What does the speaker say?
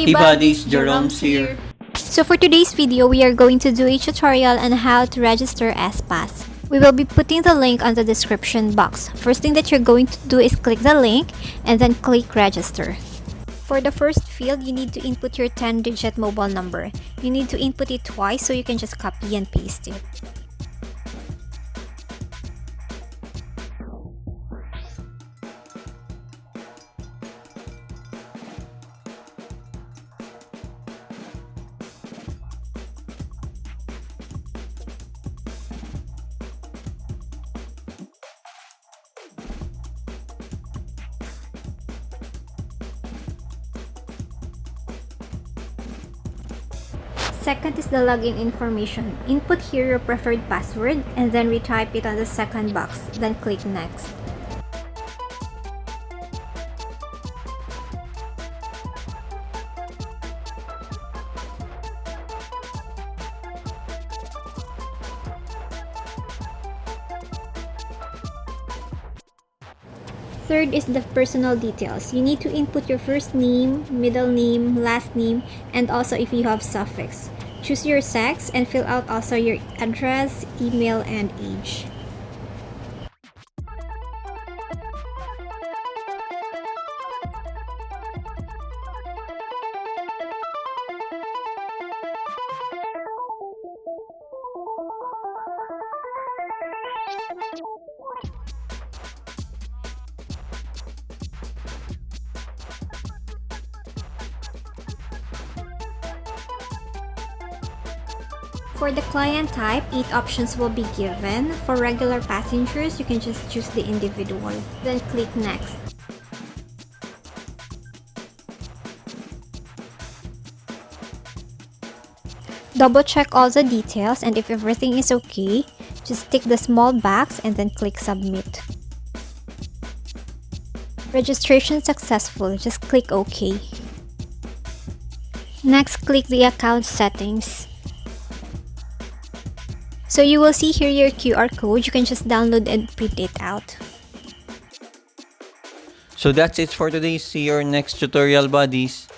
Hey buddies, Jaromsz here. So for today's video, we are going to do a tutorial on how to register S-PaSS. We will be putting the link on the description box. First thing that you're going to do is click the link and then click register. For the first field, you need to input your 10-digit mobile number. You need to input it twice so you can just copy and paste it. Second is the login information. Input here your preferred password and then retype it on the second box, then click next. Third is the personal details. You need to input your first name, middle name, last name, and also if you have suffix. Choose your sex and fill out also your address, email, and age. For the client type, 8 options will be given. For regular passengers, you can just choose the individual. Then click next. Double check all the details, and if everything is okay, just tick the small box and then click submit. Registration successful, just click OK. Next, click the account settings. So you will see here your QR code. You can just download and print it out. So that's it for today. See you in your next tutorial buddies.